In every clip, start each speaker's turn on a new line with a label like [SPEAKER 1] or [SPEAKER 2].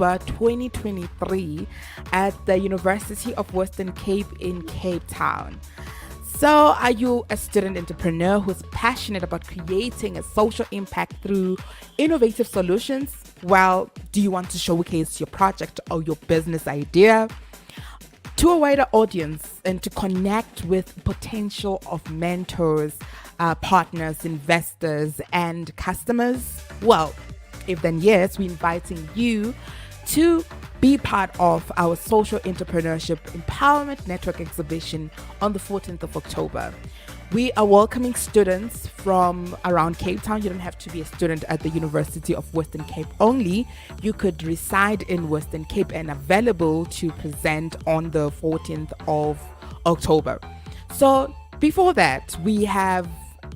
[SPEAKER 1] October 2023 at the University of Western Cape in Cape Town. So, are you a student entrepreneur who's passionate about creating a social impact through innovative solutions? Well, do you want to showcase your project or your business idea to a wider audience and to connect with potential of mentors, partners, investors, and customers? Well, if then yes, we're inviting you to be part of our social entrepreneurship empowerment network exhibition on the 14th of October. We are welcoming students from around Cape Town. You don't have to be a student at the University of Western Cape only. You could reside in Western Cape and available to present on the 14th of October. So before that, we have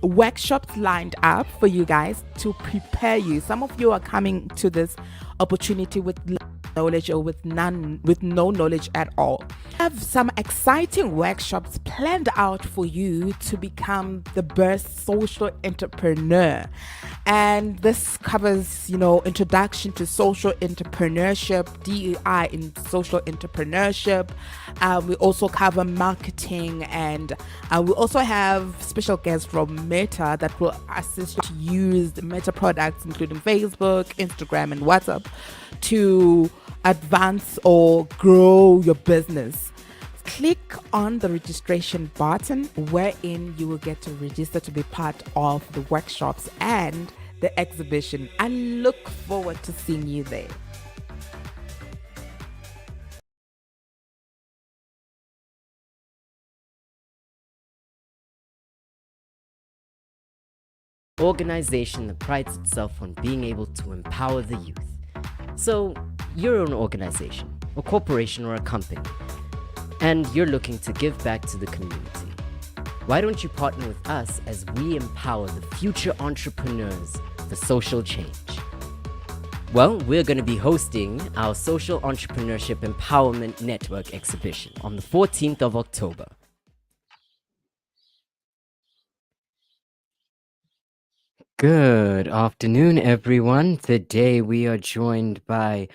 [SPEAKER 1] workshops lined up for you guys to prepare you. Some of you are coming to this opportunity with knowledge or with no knowledge at all. I have some exciting workshops planned out for you to become the best social entrepreneur. And this covers, introduction to social entrepreneurship, DEI in social entrepreneurship. We also cover marketing, and we also have special guests from Meta that will assist you to use the Meta products, including Facebook, Instagram, and WhatsApp, to advance or grow your business. Click on the registration button wherein you will get to register to be part of the workshops and the exhibition. I look forward to seeing you there.
[SPEAKER 2] Organization that prides itself on being able to empower the youth. So, you're an organization, a corporation, or a company, and you're looking to give back to the community. Why don't you partner with us as we empower the future entrepreneurs for social change? Well, we're going to be hosting our Social Entrepreneurship Empowerment Network exhibition on the 14th of October. Good afternoon, everyone. Today we are joined by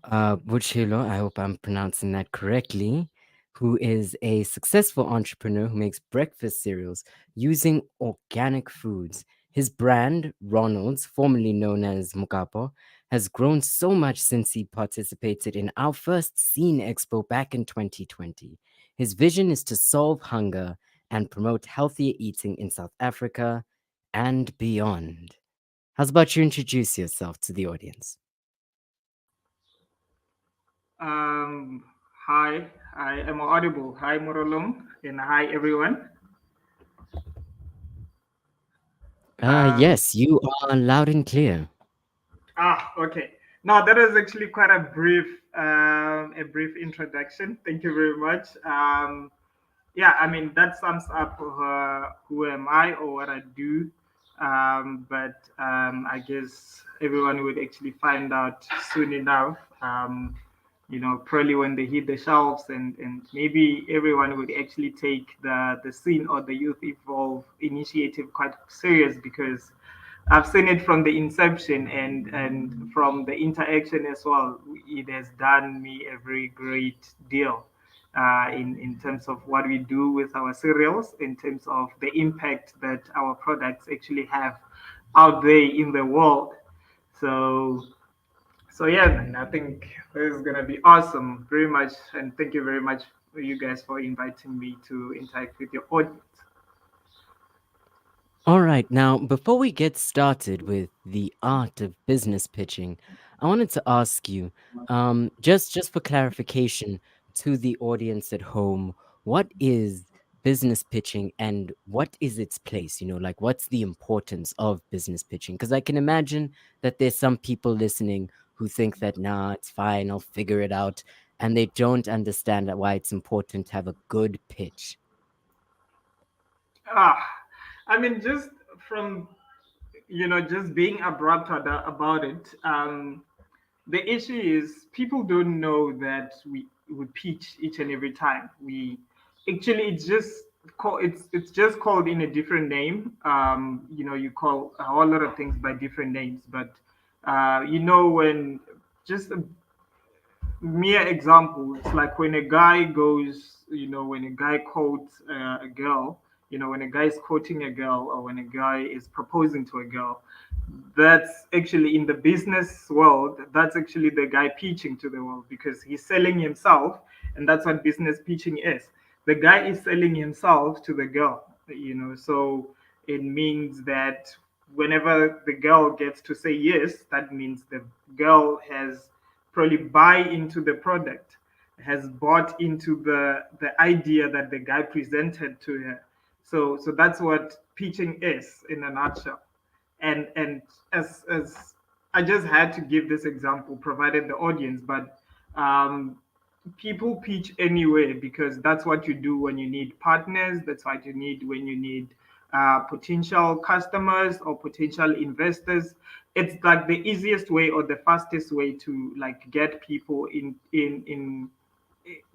[SPEAKER 2] Buchilo, I hope I'm pronouncing that correctly, who is a successful entrepreneur who makes breakfast cereals using organic foods. His brand, Ronald's, formerly known as Mukapo, has grown so much since he participated in our first SEEN Expo back in 2020. His vision is to solve hunger and promote healthier eating in South Africa and beyond. How's about you introduce yourself to the audience?
[SPEAKER 3] Um, Hi, I am audible. Hi, Morolong, and hi, everyone. Um,
[SPEAKER 2] Yes, you are loud and clear.
[SPEAKER 3] okay. Now that is actually quite a brief introduction. Thank you very much. Yeah, I mean that sums up who am I or what I do. But I guess everyone would actually find out soon enough. Probably when they hit the shelves, and maybe everyone would actually take the scene or the Youth Evolve initiative quite serious, because I've seen it from the inception, and from the interaction as well. It has done me a very great deal in terms of what we do with our cereals, in terms of the impact that our products actually have out there in the world. So so yeah, man, I think this is gonna be awesome, very much, and thank you very much for you guys for inviting me to interact with your audience.
[SPEAKER 2] All right, now before we get started with the art of business pitching, I wanted to ask you, just for clarification to the audience at home, what is business pitching and what is its place? Like what's the importance of business pitching? Because I can imagine that there's some people listening who think that, nah, it's fine, I'll figure it out, and they don't understand why it's important to have a good pitch.
[SPEAKER 3] Ah, I mean, just from just being abrupt about it. The issue is people don't know that we would pitch each and every time. We actually it's just called in a different name. You call a whole lot of things by different names, but when just mere examples, like when a guy goes, when a guy quotes a girl, when a guy is quoting a girl, or when a guy is proposing to a girl, that's actually in the business world, that's actually the guy pitching to the world, because he's selling himself, and that's what business pitching is. The guy is selling himself to the girl, so it means that whenever the girl gets to say yes, that means the girl has probably buy into the product, has bought into the idea that the guy presented to her. So that's what pitching is in a nutshell. And as I just had to give this example, provided the audience, but people pitch anyway, because that's what you do when you need partners. That's what you need when you need potential customers or potential investors. It's like the easiest way or the fastest way to like get people in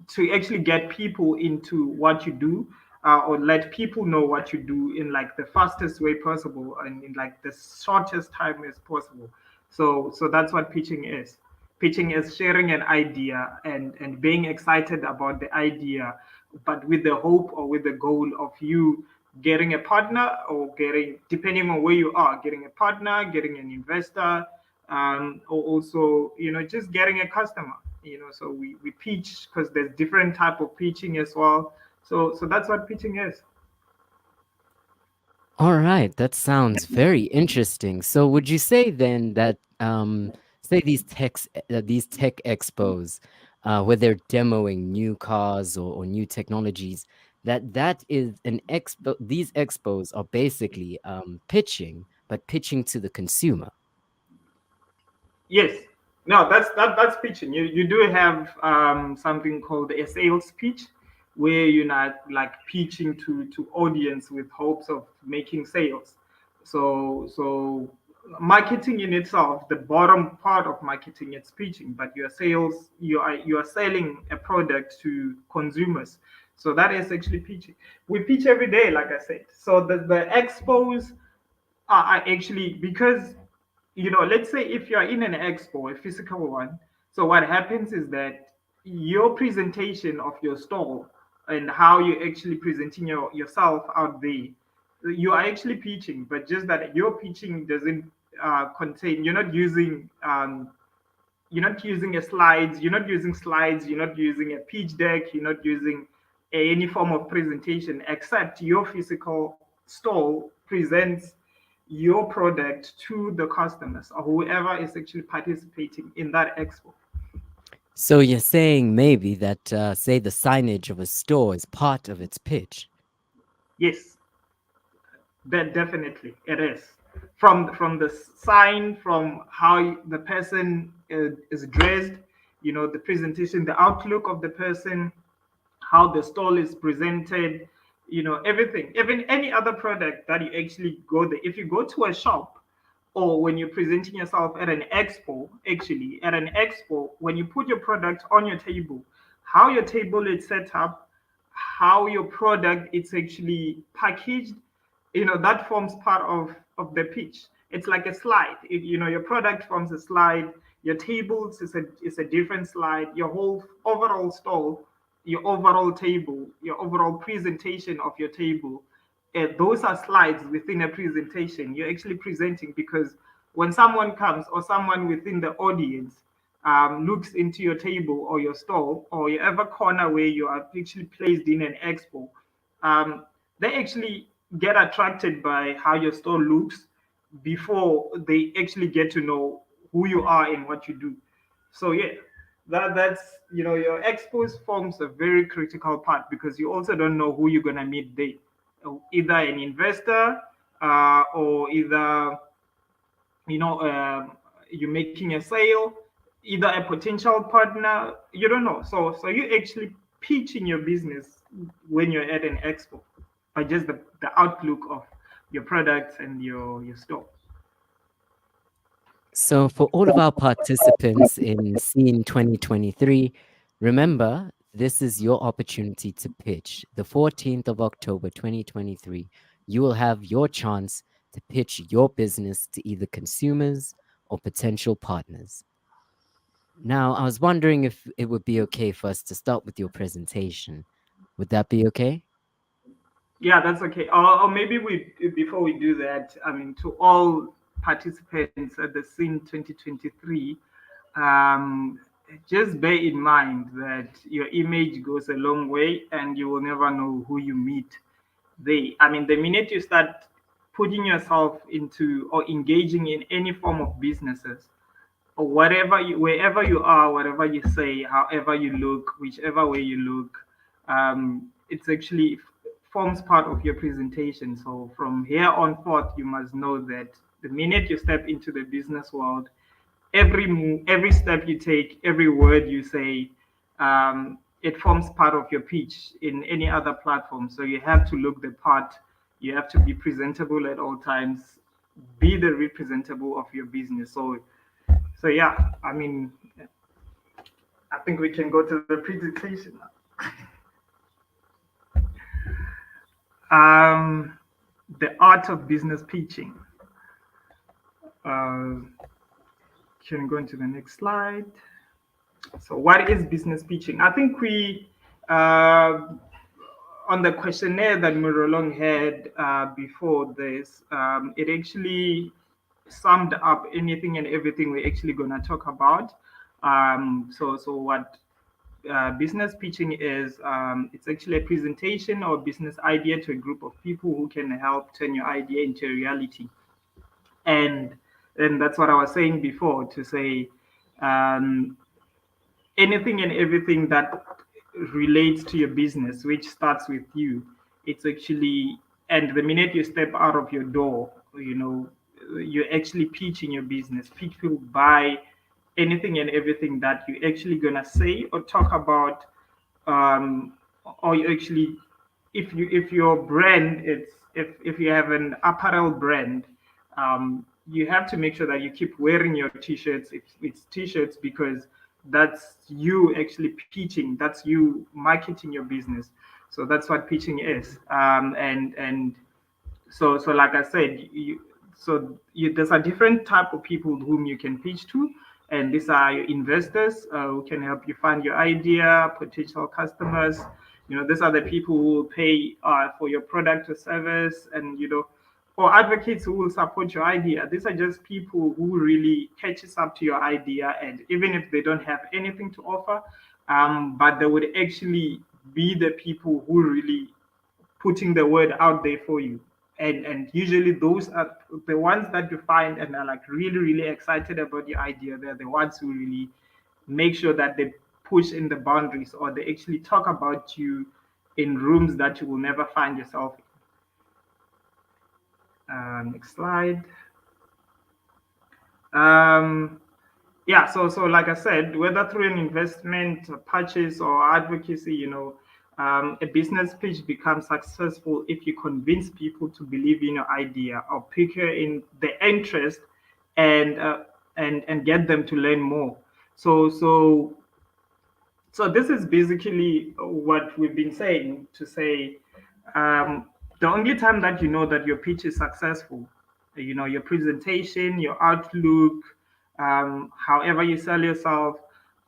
[SPEAKER 3] to actually get people into what you do, or let people know what you do in like the fastest way possible and in like the shortest time as possible. So that's what pitching is. Pitching is sharing an idea and being excited about the idea, but with the hope or with the goal of you getting a partner, or getting, depending on where you are, getting a partner, getting an investor, or also just getting a customer. So we pitch because there's different type of pitching as well. So that's what pitching is.
[SPEAKER 2] All right, that sounds very interesting. So, would you say then that, say these tech expos, where they're demoing new cars or new technologies, that is an expo? These expos are basically pitching, but pitching to the consumer.
[SPEAKER 3] Yes. No, that's pitching. You do have something called a sales pitch, where you're not like pitching to audience with hopes of making sales. So marketing in itself, the bottom part of marketing, it's pitching, but your sales, you are selling a product to consumers. So that is actually pitching. We pitch every day, like I said. So the expos are actually, because let's say if you're in an expo, a physical one, so what happens is that your presentation of your stall and how you're actually presenting yourself out there, you are actually pitching, but just that your pitching doesn't contain, you're not using a slides, you're not using slides, you're not using a pitch deck, you're not using any form of presentation, except your physical stall presents your product to the customers or whoever is actually participating in that expo.
[SPEAKER 2] So you're saying maybe that, say, the signage of a store is part of its pitch.
[SPEAKER 3] Yes, that definitely it is. From the sign, from how the person is dressed, the presentation, the outlook of the person, how the stall is presented, everything. Even any other product that you actually go there. If you go to a shop, or when you're presenting yourself at an expo, actually at an expo, when you put your product on your table, how your table is set up, how your product is actually packaged, that forms part of the pitch. It's like a slide. Your product forms a slide, your tables is a different slide, your whole overall stall, your overall table, your overall presentation of your table, those are slides within a presentation. You're actually presenting, because when someone comes, or someone within the audience looks into your table or your stall or your ever corner where you are actually placed in an expo, um, they actually get attracted by how your store looks before they actually get to know who you are and what you do. So yeah, that's your expos forms a very critical part, because you also don't know who you're gonna meet there. Either an investor, or either you're making a sale, either a potential partner. You don't know. So you actually pitching your business when you're at an expo, by just the outlook of your products and your store.
[SPEAKER 2] So, for all of our participants in SEEN 2023, remember, this is your opportunity to pitch. The 14th of October 2023, you will have your chance to pitch your business to either consumers or potential partners. Now, I was wondering if it would be okay for us to start with your presentation. Would that be okay?
[SPEAKER 3] Yeah, that's okay. Or maybe we, before we do that, I mean, to all participants at the SEEN 2023, um, just bear in mind that your image goes a long way, and you will never know who you meet. I mean, the minute you start putting yourself into or engaging in any form of businesses, or whatever you, wherever you are, whatever you say, however you look, whichever way you look, it's actually forms part of your presentation. So from here on forth, you must know that the minute you step into the business world, every move, every step you take, every word you say, it forms part of your pitch in any other platform. So you have to look the part. You have to be presentable at all times. Be the representable of your business. So yeah, I mean, I think we can go to the presentation now. The art of business pitching. Uh, can go into the next slide. So, what is business pitching? I think we, on the questionnaire that Murolong had before this, it actually summed up anything and everything we're actually going to talk about. So what business pitching is, it's actually a presentation or business idea to a group of people who can help turn your idea into a reality. And and that's what I was saying before, to say um, anything and everything that relates to your business, which starts with you, it's actually, and the minute you step out of your door, you're actually pitching your business. People buy anything and everything that you're actually gonna say or talk about, um, or you actually, if your brand, if you have an apparel brand, you have to make sure that you keep wearing your t-shirts. It's t-shirts because that's you actually pitching, that's you marketing your business. So that's what pitching is. And so like I said, there's a different type of people whom you can pitch to, and these are your investors who can help you find your idea, potential customers. These are the people who will pay for your product or service, and or advocates who will support your idea. These are just people who really catches up to your idea, and even if they don't have anything to offer, but they would actually be the people who really putting the word out there for you. And usually those are the ones that you find and are like really really excited about your idea. They're the ones who really make sure that they push in the boundaries, or they actually talk about you in rooms that you will never find yourself in. Next slide. um, yeah, so like I said, whether through an investment, a purchase, or advocacy, a business pitch becomes successful if you convince people to believe in your idea or pick in the interest, and and get them to learn more. So so so this is basically what we've been saying, to say, um, the only time that you know that your pitch is successful, your presentation, your outlook, however you sell yourself,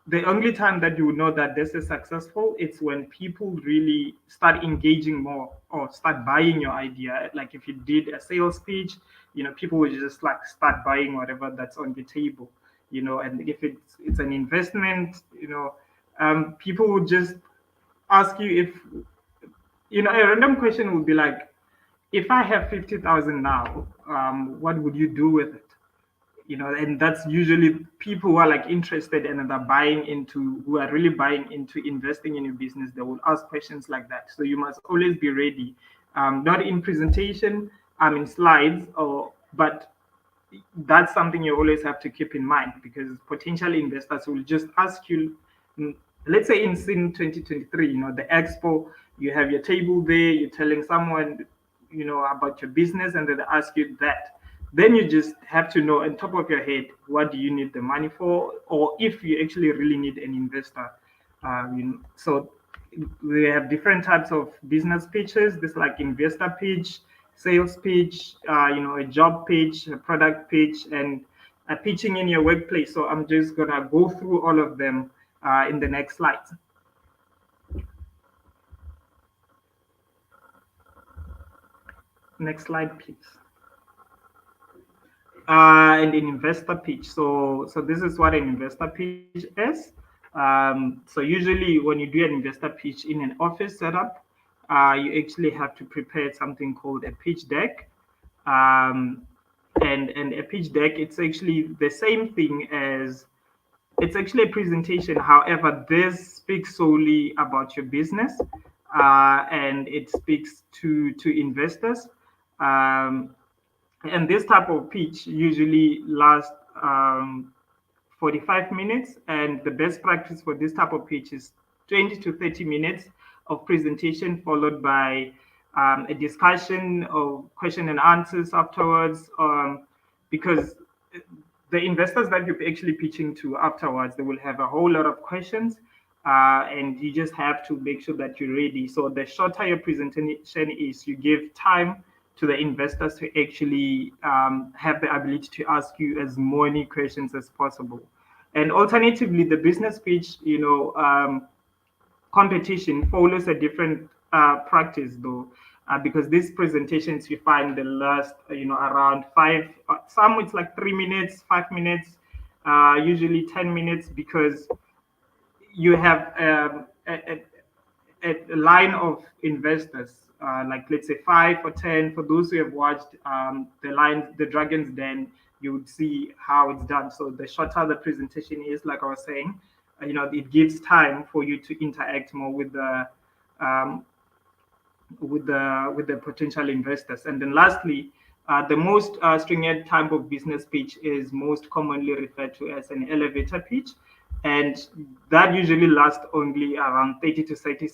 [SPEAKER 3] the only time that you will know that this is successful, it's when people really start engaging more or start buying your idea. Like if you did a sales pitch, people will just like start buying whatever that's on the table. And if it's an investment, people will just ask you if, a random question would be like, if I have 50,000 now, what would you do with it? And that's usually people who are like interested and are buying into, who are really buying into investing in your business. They will ask questions like that. So you must always be ready, not in presentation, in slides, but that's something you always have to keep in mind, because potential investors will just ask you, let's say in SEEN 2023, the expo, you have your table there, you're telling someone, about your business, and then they ask you that. Then you just have to know on top of your head, what do you need the money for, or if you actually really need an investor. So we have different types of business pitches. This like investor pitch, sales pitch, a job pitch, a product pitch, and pitching in your workplace. So I'm just gonna go through all of them in the next slides. Next slide, please. And an investor pitch. So this is what an investor pitch is. So usually when you do an investor pitch in an office setup, you actually have to prepare something called a pitch deck. Um, and a pitch deck, it's actually the same thing as it's actually a presentation. However, this speaks solely about your business, and it speaks to investors. Um, and this type of pitch usually lasts 45 minutes. And the best practice for this type of pitch is 20 to 30 minutes of presentation, followed by a discussion or question and answers afterwards. Because the investors that you're actually pitching to afterwards, they will have a whole lot of questions. And you just have to make sure that you're ready. So the shorter your presentation is, you give time to the investors to actually have the ability to ask you as many questions as possible. And alternatively, the business pitch, competition follows a different practice though, because these presentations you find the last, around five, some it's like 3 minutes, 5 minutes, usually 10 minutes, because you have a line of investors, like let's say 5 or 10. For those who have watched the Dragon's Den, you would see how it's done. So the shorter the presentation is, like I was saying, it gives time for you to interact more um, with the potential investors. And then lastly, the most stringent type of business pitch is most commonly referred to as an elevator pitch, and that usually lasts only around 30 to 60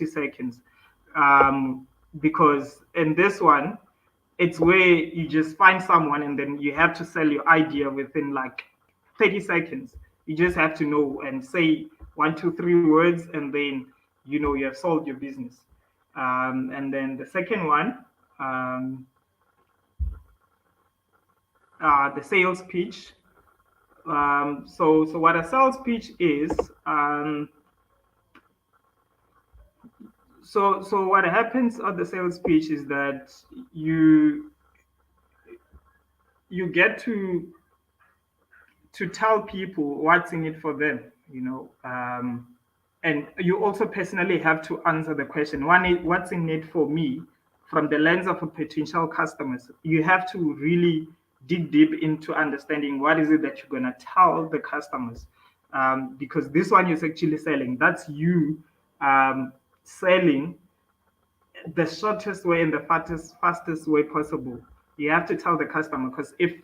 [SPEAKER 3] seconds. Because in this one, it's where you just find someone and then you have to sell your idea within like 30 seconds. You just have to know and say 1, 2, 3 words, and then you have sold your business. And then the second one, um, the sales pitch. So what a sales pitch is, so what happens at the sales pitch is that you you get to tell people what's in it for them, and you also personally have to answer the question, one is what's in it for me, from the lens of a potential customers. You have to really dig deep into understanding what is it that you're going to tell the customers, because this one is actually selling. That's you selling the shortest way and the fastest way possible. You have to tell the customer, because if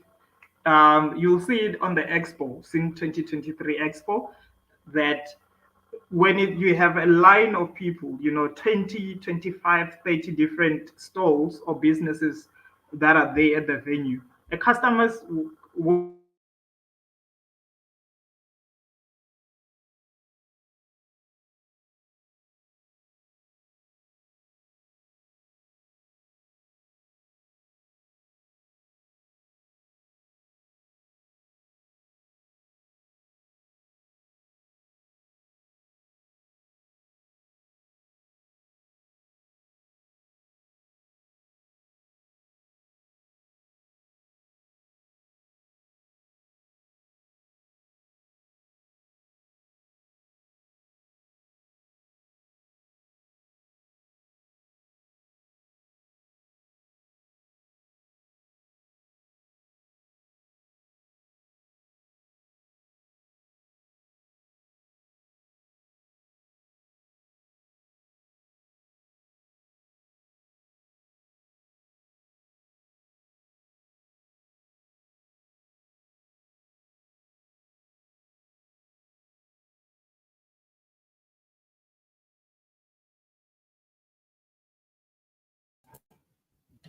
[SPEAKER 3] you'll see it on the expo, SEEN 2023 expo, that when you have a line of people, 20, 25, 30 different stalls or businesses that are there at the venue, the customers will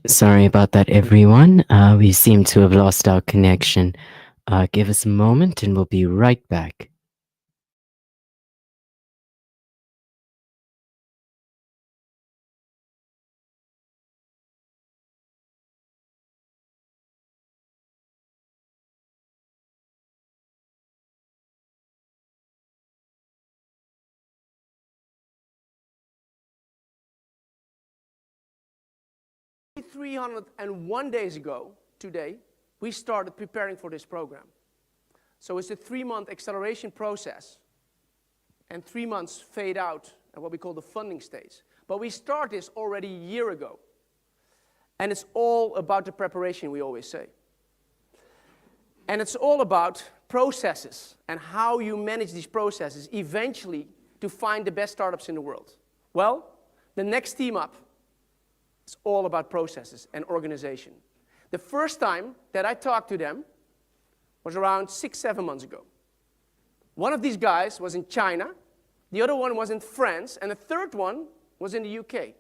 [SPEAKER 2] Sorry about that, everyone. We seem to have lost our connection. Give us a moment and we'll be right back.
[SPEAKER 4] 301 days ago, today, we started preparing for this program. So it's a 3-month acceleration process and 3 months fade out and what we call the funding stage. But we start this already a year ago. And it's all about the preparation, we always say. And it's all about processes and how you manage these processes eventually to find the best startups in the world. Well, the next team up is all about processes and organization. The first time that I talked to them was around 6-7 months ago. One of these guys was in China, the other one was in France, and the third one was in the UK.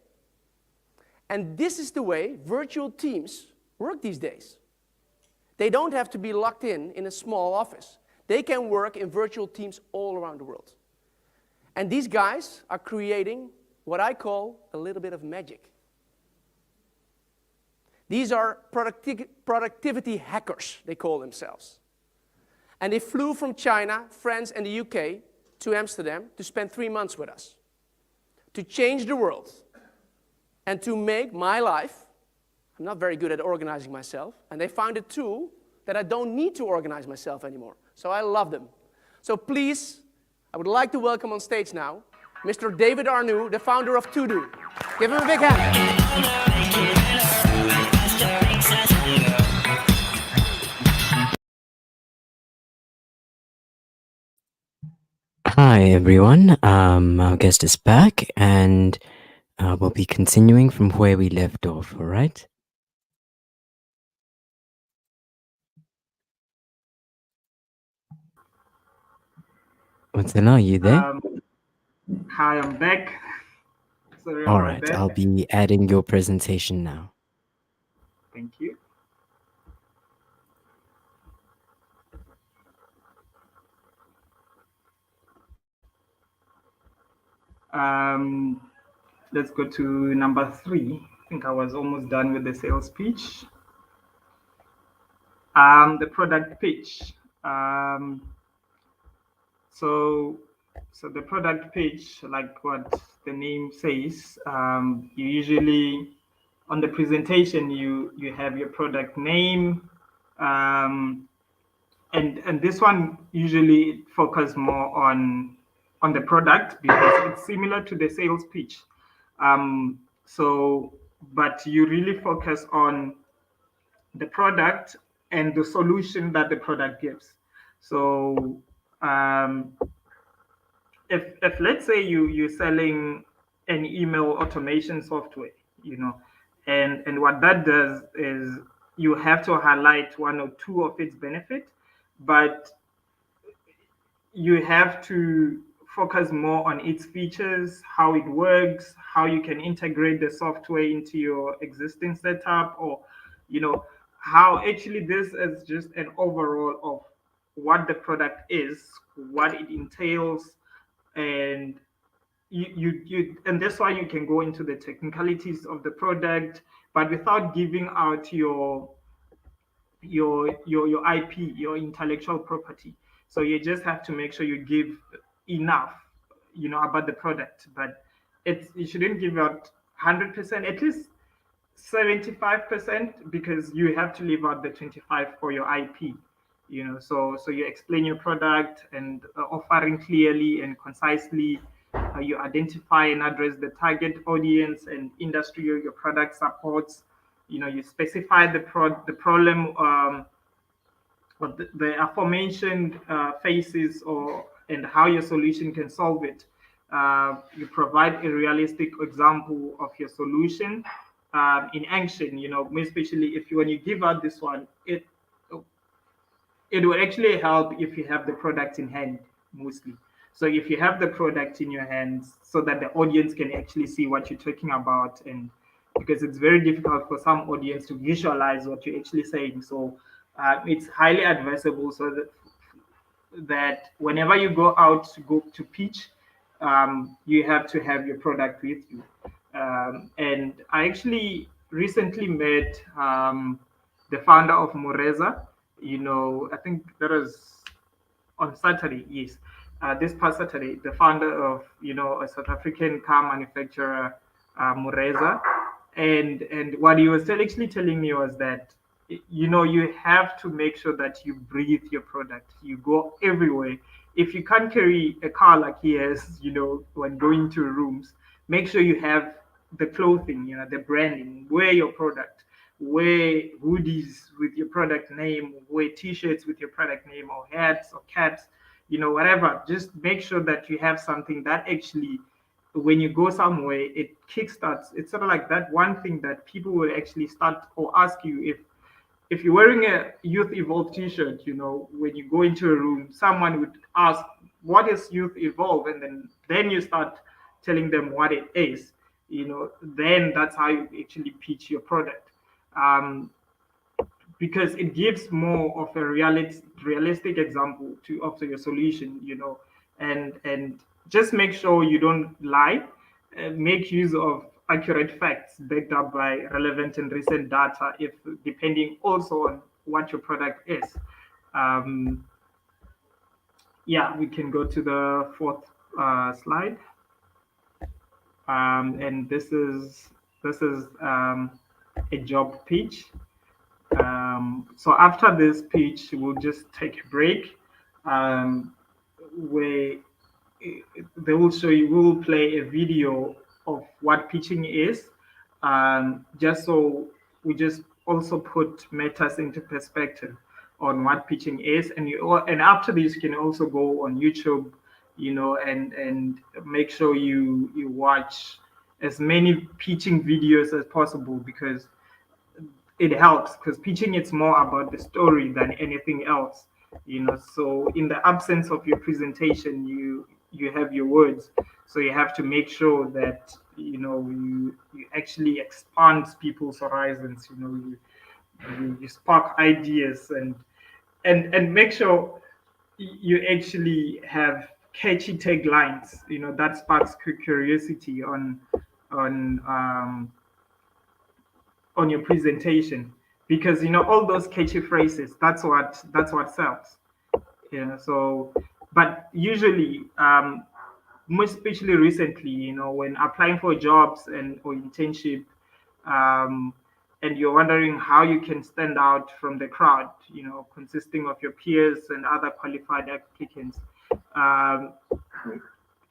[SPEAKER 4] And this is the way virtual teams work these days. They don't have to be locked in a small office. They can work in virtual teams all around the world. And these guys are creating what I call a little bit of magic. These are productivity hackers, they call themselves. And they flew from China, France, and the UK to Amsterdam to spend 3 months with us, to change the world, and to make my life, I'm not very good at organizing myself, and they found a tool that I don't need to organize myself anymore. So I love them. So please, I would like to welcome on stage now Mr. David Arnoux, the founder of To-Do. Give him a big hand.
[SPEAKER 2] Hi, everyone. Our guest is back, and we'll be continuing from where we left off, all right? Marcelo, are you there?
[SPEAKER 3] Hi, I'm back. Sorry
[SPEAKER 2] All
[SPEAKER 3] about
[SPEAKER 2] right,
[SPEAKER 3] that.
[SPEAKER 2] I'll be adding your presentation now.
[SPEAKER 3] Thank you. Let's go to number 3. I think I was almost done with the sales pitch. The product pitch. So the product pitch, like what the name says, you usually on the presentation you have your product name, and this one usually focus more on the product because it's similar to the sales pitch. But you really focus on the product and the solution that the product gives. So if let's say you're selling an email automation software, and what that does is you have to highlight one or two of its benefits, but you have to focus more on its features, how it works, how you can integrate the software into your existing setup, or how actually this is just an overall of what the product is, what it entails, and and that's why you can go into the technicalities of the product, but without giving out your IP, your intellectual property. So you just have to make sure you give enough, about the product, but you shouldn't give out 100%, at least 75%, because you have to leave out the 25 for your IP. So you explain your product and offering clearly and concisely. You identify and address the target audience and industry your product supports. You specify the problem, or the aforementioned phases, and how your solution can solve it. You provide a realistic example of your solution in action. Especially when you give out this one, it will actually help if you have the product in hand mostly. So if you have the product in your hands, so that the audience can actually see what you're talking about, and because it's very difficult for some audience to visualize what you're actually saying. So it's highly advisable so that whenever you go out to pitch, you have to have your product with you. And I actually recently met the founder of Mureza. I think that was on Saturday. Yes, this past Saturday, the founder of a South African car manufacturer, Mureza, And what he was actually telling me was that, you have to make sure that you breathe your product. You go everywhere. If you can't carry a car like he has, when going to rooms, make sure you have the clothing, the branding. Wear your product. Wear hoodies with your product name. Wear t-shirts with your product name, or hats or caps, whatever. Just make sure that you have something that actually, when you go somewhere, it kickstarts. It's sort of like that one thing that people will actually start or ask you, if you're wearing a Youth Evolve t-shirt, when you go into a room, someone would ask, what is Youth Evolve? And then you start telling them what it is, then that's how you actually pitch your product. Because it gives more of a realistic example to offer your solution, and just make sure you don't lie. Make use of accurate facts backed up by relevant and recent data, if depending also on what your product is. um, yeah, we can go to the fourth slide. And this is a job pitch. So after this pitch, we'll just take a break, where they will show you, we will play a video of what pitching is, just so we just also put matters into perspective on what pitching is. And after this, you can also go on YouTube, and make sure you watch as many pitching videos as possible, because it helps, because pitching, it's more about the story than anything else. So in the absence of your presentation, you have your words. So you have to make sure that you actually expand people's horizons. You spark ideas, and make sure you actually have catchy taglines, that sparks curiosity on your presentation, because all those catchy phrases, that's what sells. So, but usually, most especially recently, when applying for jobs and or internship, um, and you're wondering how you can stand out from the crowd, consisting of your peers and other qualified applicants. um,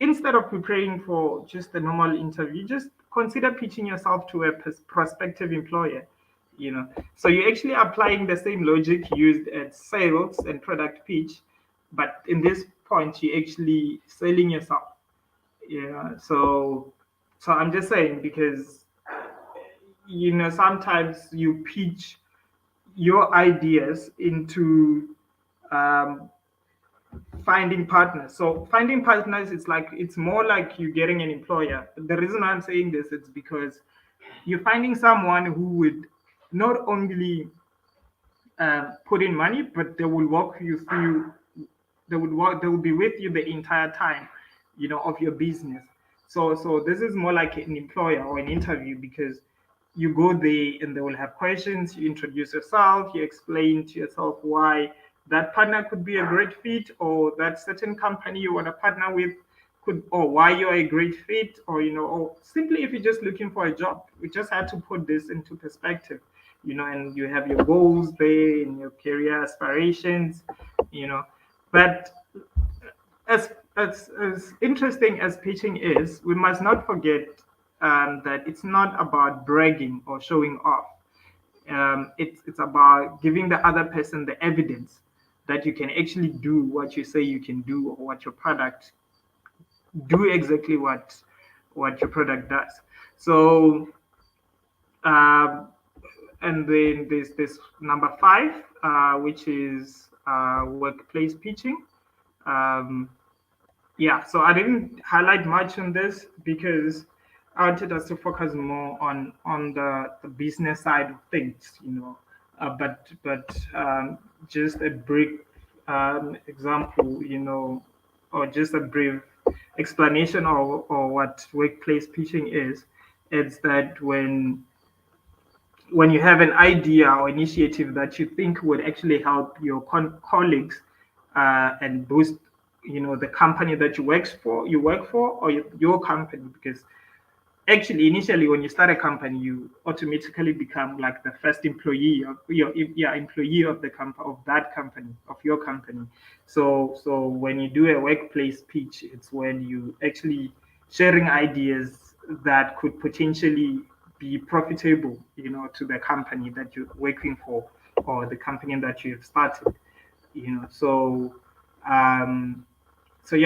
[SPEAKER 3] Instead of preparing for just a normal interview, just consider pitching yourself to a prospective employer. So you're actually applying the same logic used at sales and product pitch, but in this point, you're actually selling yourself. So I'm just saying, because sometimes you pitch your ideas into um, finding partners. So finding partners, it's more like you getting an employer. The reason I'm saying this is because you're finding someone who would not only put in money, but they will walk you through. They will be with you the entire time, of your business. So this is more like an employer or an interview, because you go there and they will have questions. You introduce yourself. You explain to yourself why that partner could be a great fit, or that certain company you want to partner with could, or why you're a great fit, or simply if you're just looking for a job. We just had to put this into perspective, and you have your goals there and your career aspirations, but as interesting as pitching is, we must not forget that it's not about bragging or showing off. It's about giving the other person the evidence that you can actually do what you say you can do, or what your product do exactly what your product does. So, um, and then there's this number 5, which is workplace pitching. Um, yeah, so I didn't highlight much on this, because I wanted us to focus more on the business side of things, but just a brief example, or just a brief explanation or what workplace pitching is. It's that when you have an idea or initiative that you think would actually help your colleagues, and boost, the company that you work for, or your company, because actually initially when you start a company, you automatically become like the first employee of employee of the of that company, of your company. So when you do a workplace pitch, it's when you actually sharing ideas that could potentially be profitable, to the company that you're working for or the company that you've started. Um so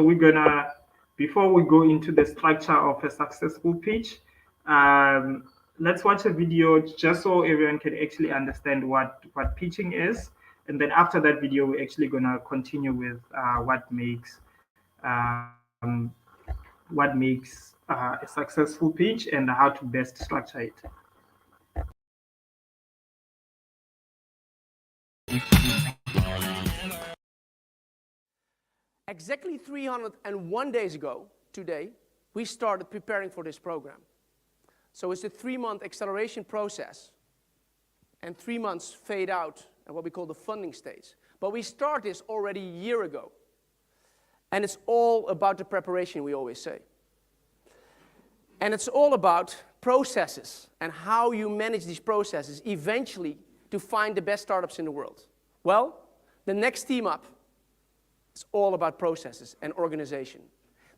[SPEAKER 3] we're gonna, before we go into the structure of a successful pitch, um, let's watch a video just so everyone can actually understand what pitching is, and then after that video, we're actually gonna continue with um, a successful pitch and how to best structure it.
[SPEAKER 4] Exactly 301 days ago, today, we started preparing for this program. So it's a 3-month acceleration process and 3 months fade out and what we call the funding stage. But we started this already a year ago. And it's all about the preparation, we always say. And it's all about processes and how you manage these processes eventually to find the best startups in the world. Well, the next team up is all about processes and organization.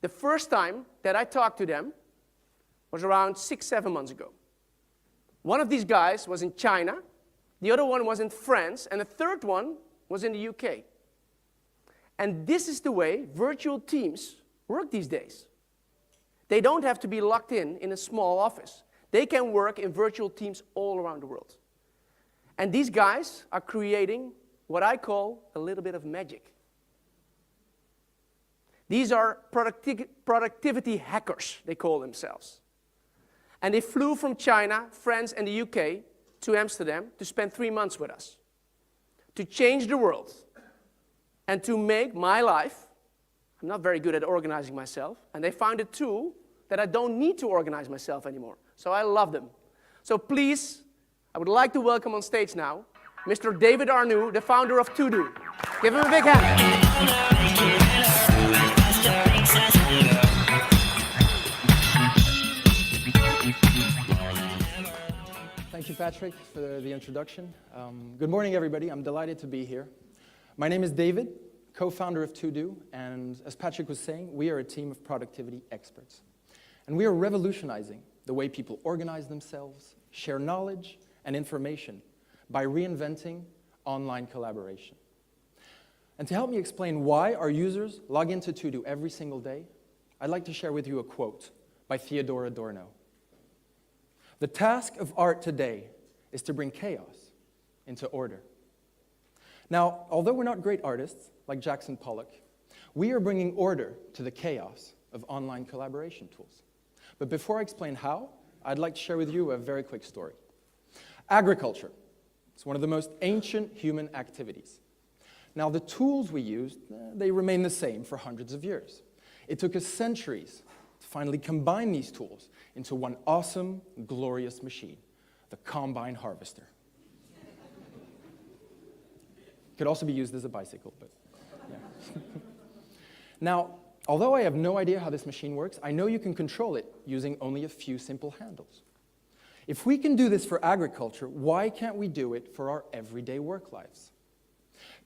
[SPEAKER 4] The first time that I talked to them was around 6-7 months ago. One of these guys was in China, the other one was in France, and the third one was in the UK. And this is the way virtual teams work these days. They don't have to be locked in a small office. They can work in virtual teams all around the world. And these guys are creating what I call a little bit of magic. These are productivity hackers, they call themselves. And they flew from China, France, and the UK to Amsterdam to spend 3 months with us, to change the world, and to make my life, I'm not very good at organizing myself, and they found a tool that I don't need to organize myself anymore. So I love them. So please, I would like to welcome on stage now, Mr. David Arnoux, the founder of To-Do. Give him a big hand.
[SPEAKER 5] Thank you, Patrick, for the introduction. Good morning, everybody. I'm delighted to be here. My name is David, co-founder of To-Do, and as Patrick was saying, we are a team of productivity experts. And we are revolutionizing the way people organize themselves, share knowledge and information by reinventing online collaboration. And to help me explain why our users log into To-Do every single day, I'd like to share with you a quote by Theodor Adorno. The task of art today is to bring chaos into order. Now, although we're not great artists like Jackson Pollock, we are bringing order to the chaos of online collaboration tools. But before I explain how, I'd like to share with you a very quick story. Agriculture is one of the most ancient human activities. Now, the tools we used, they remain the same for hundreds of years. It took us centuries to finally combine these tools into one awesome, glorious machine, the combine harvester. Could also be used as a bicycle, but yeah. Now, although I have no idea how this machine works, I know you can control it using only a few simple handles. If we can do this for agriculture, why can't we do it for our everyday work lives?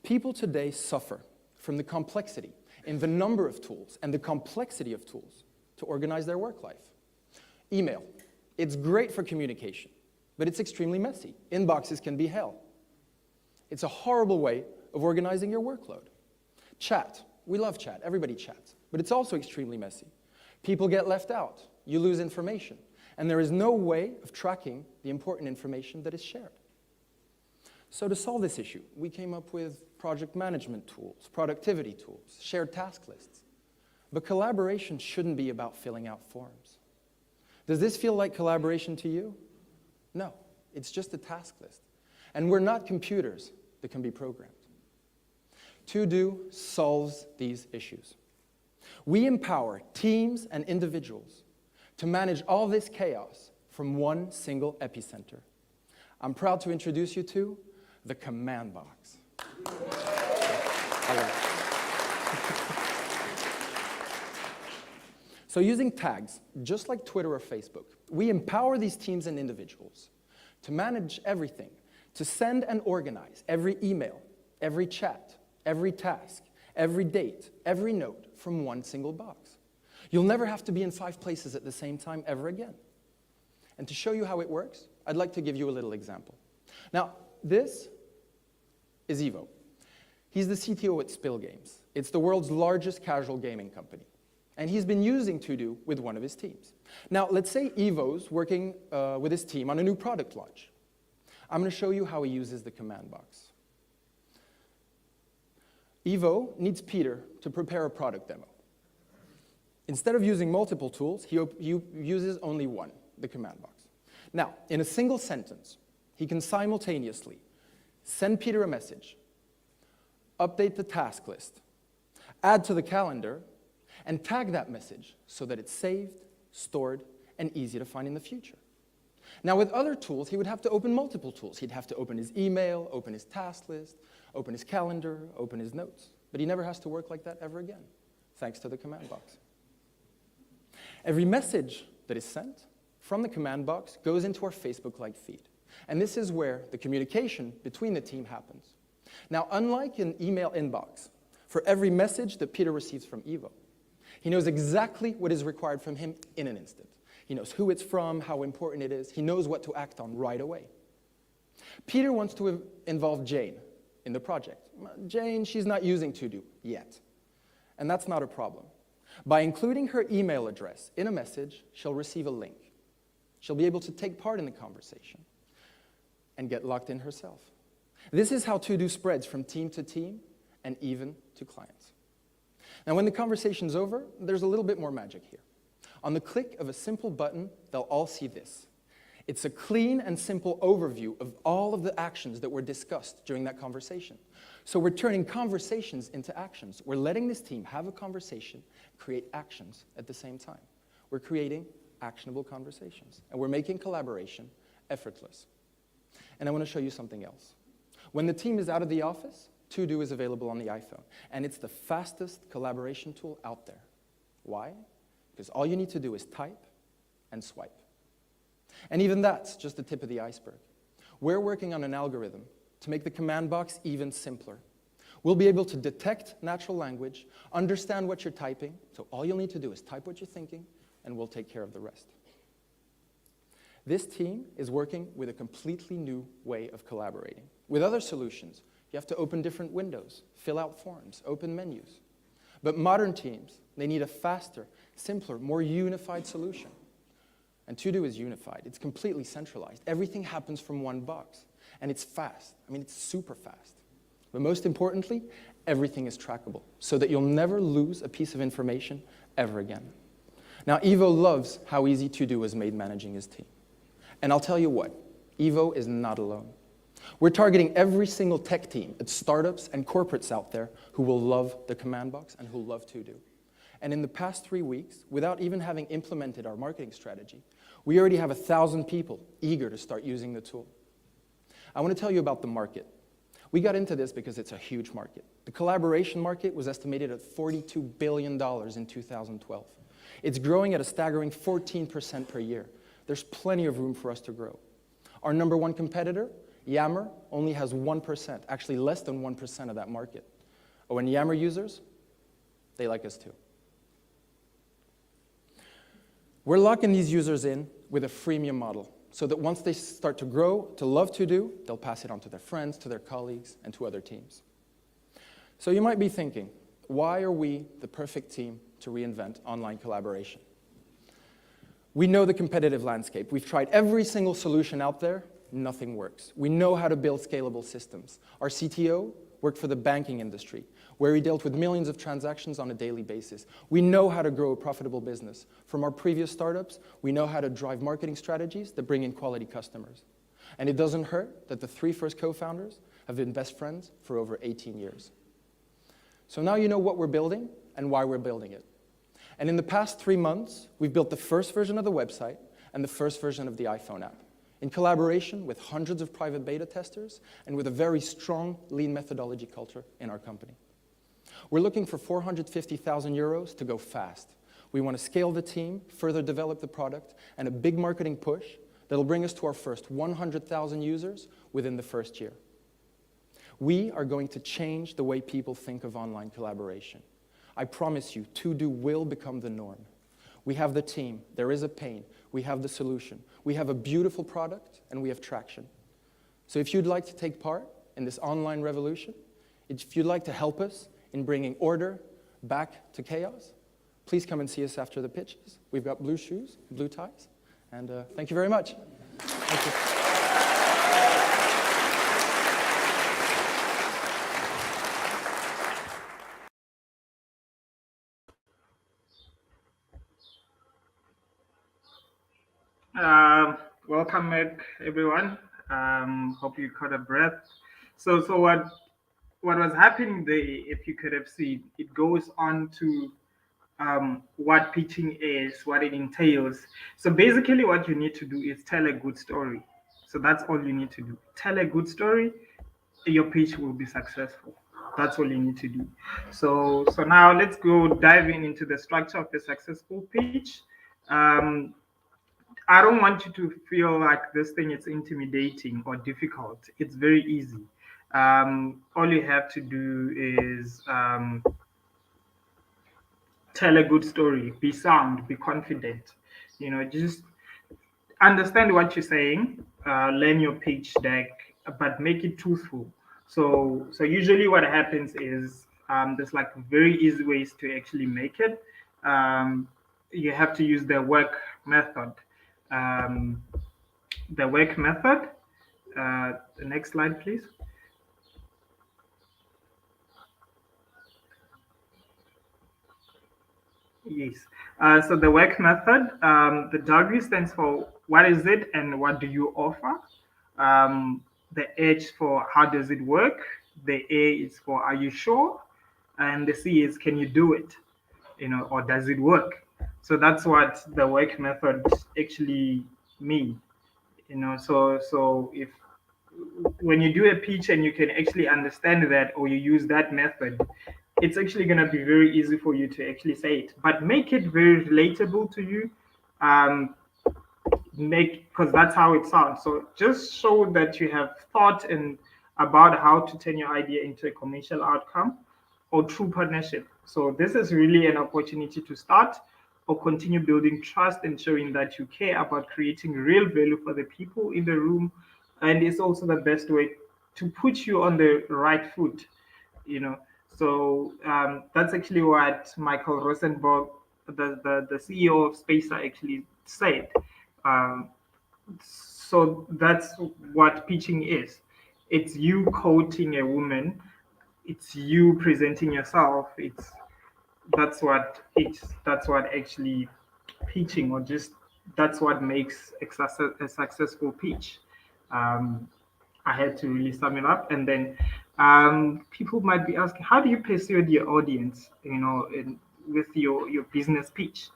[SPEAKER 5] People today suffer from the complexity in the number of tools and the complexity of tools to organize their work life. Email. It's great for communication, but it's extremely messy. Inboxes can be hell. It's a horrible way of organizing your workload. Chat. We love chat. Everybody chats. But it's also extremely messy. People get left out. You lose information. And there is no way of tracking the important information that is shared. So to solve this issue, we came up with project management tools, productivity tools, shared task lists. But collaboration shouldn't be about filling out forms. Does this feel like collaboration to you? No, it's just a task list. And we're not computers that can be programmed. To-Do solves these issues. We empower teams and individuals to manage all this chaos from one single epicenter. I'm proud to introduce you to the command box. So using tags, just like Twitter or Facebook, we empower these teams and individuals to manage everything, to send and organize every email, every chat, every task, every date, every note from one single box. You'll never have to be in 5 places at the same time ever again. And to show you how it works, I'd like to give you a little example. Now, this is Ivo. He's the CTO at Spill Games. It's the world's largest casual gaming company. And he's been using To-Do with one of his teams. Now, let's say Ivo's working with his team on a new product launch. I'm going to show you how he uses the command box. Ivo needs Peter to prepare a product demo. Instead of using multiple tools, he uses only one, the command box. Now, in a single sentence, he can simultaneously send Peter a message, update the task list, add to the calendar, and tag that message so that it's saved, stored, and easy to find in the future. Now, with other tools, he would have to open multiple tools. He'd have to open his email, open his task list, open his calendar, open his notes. But he never has to work like that ever again, thanks to the command box. Every message that is sent from the command box goes into our Facebook-like feed. And this is where the communication between the team happens. Now, unlike an email inbox, for every message that Peter receives from Ivo, he knows exactly what is required from him in an instant. He knows who it's from, how important it is. He knows what to act on right away. Peter wants to involve Jane in the project. Jane, she's not using To-Do yet. And that's not a problem. By including her email address in a message, she'll receive a link. She'll be able to take part in the conversation and get logged in herself. This is how To-Do spreads from team to team and even to clients. Now, when the conversation's over, there's a little bit more magic here. On the click of a simple button, they'll all see this. It's a clean and simple overview of all of the actions that were discussed during that conversation. So we're turning conversations into actions. We're letting this team have a conversation, create actions at the same time. We're creating actionable conversations, and we're making collaboration effortless. And I want to show you something else. When the team is out of the office, To-Do is available on the iPhone, and it's the fastest collaboration tool out there. Why? Because all you need to do is type and swipe. And even that's just the tip of the iceberg. We're working on an algorithm to make the command box even simpler. We'll be able to detect natural language, understand what you're typing, so all you'll need to do is type what you're thinking, and we'll take care of the rest. This team is working with a completely new way of collaborating. With other solutions, you have to open different windows, fill out forms, open menus. But modern teams, they need a faster, simpler, more unified solution. And To-Do is unified. It's completely centralized. Everything happens from one box. And it's fast. I mean, it's super fast. But most importantly, everything is trackable so that you'll never lose a piece of information ever again. Now, Ivo loves how easy To-Do is made managing his team. And I'll tell you what, Ivo is not alone. We're targeting every single tech team at startups and corporates out there who will love the command box and who love To-Do. And in the past 3 weeks, without even having implemented our marketing strategy, we already have 1,000 people eager to start using the tool. I want to tell you about the market. We got into this because it's a huge market. The collaboration market was estimated at $42 billion in 2012. It's growing at a staggering 14% per year. There's plenty of room for us to grow. Our number one competitor, Yammer, only has 1%, actually less than 1% of that market. Oh, and Yammer users, they like us too. We're locking these users in with a freemium model so that once they start to grow, to love To-Do, they'll pass it on to their friends, to their colleagues, and to other teams. So you might be thinking, why are we the perfect team to reinvent online collaboration? We know the competitive landscape. We've tried every single solution out there. Nothing works. We know how to build scalable systems. Our CTO worked for the banking industry, where he dealt with millions of transactions on a daily basis. We know how to grow a profitable business. From our previous startups, we know how to drive marketing strategies that bring in quality customers. And it doesn't hurt that the 3 first co-founders have been best friends for over 18 years. So now you know what we're building and why we're building it. And in the past 3 months, we've built the first version of the website and the first version of the iPhone app, in collaboration with hundreds of private beta testers and with a very strong lean methodology culture in our company. We're looking for 450,000 euros to go fast. We want to scale the team, further develop the product, and a big marketing push that'll bring us to our first 100,000 users within the first year. We are going to change the way people think of online collaboration. I promise you, to-do will become the norm. We have the team, there is a pain, we have the solution, we have a beautiful product, and we have traction. So if you'd like to take part in this online revolution, if you'd like to help us in bringing order back to chaos, please come and see us after the pitches. We've got blue shoes, blue ties, and thank you very much. Thank you.
[SPEAKER 3] Welcome back, everyone. Hope you caught a breath. So what was happening there, if you could have seen, it goes on to what pitching is, what it entails. So basically, what you need to do is tell a good story. So that's all you need to do. Tell a good story, your pitch will be successful. That's all you need to do. So now let's go diving into the structure of a successful pitch. I don't want you to feel like this thing is intimidating or difficult. It's very easy. All you have to do is tell a good story, be sound, be confident. Just understand what you're saying, learn your pitch deck, but make it truthful. So usually what happens is there's like very easy ways to actually make it. You have to use the work method. Um, the work method. The next slide, please. Yes. So the work method, the W stands for what is it and what do you offer? The H for how does it work? The A is for are you sure? And the C is can you do it? Or does it work? So that's what the work method actually means. So if when you do a pitch and you can actually understand that or you use that method, it's actually going to be very easy for you to actually say it, but make it very relatable to you. Because that's how it sounds. So just show that you have thought and about how to turn your idea into a commercial outcome or true partnership. So this is really an opportunity to start or continue building trust and showing that you care about creating real value for the people in the room. And it's also the best way to put you on the right foot, So that's actually what Michael Rosenberg, the CEO of Spacer, actually said. So that's what pitching is. It's you quoting a woman. It's you presenting yourself. That's what actually pitching, or just that's what makes a successful pitch. I had to really sum it up, and then people might be asking, how do you persuade your audience? With your business pitch.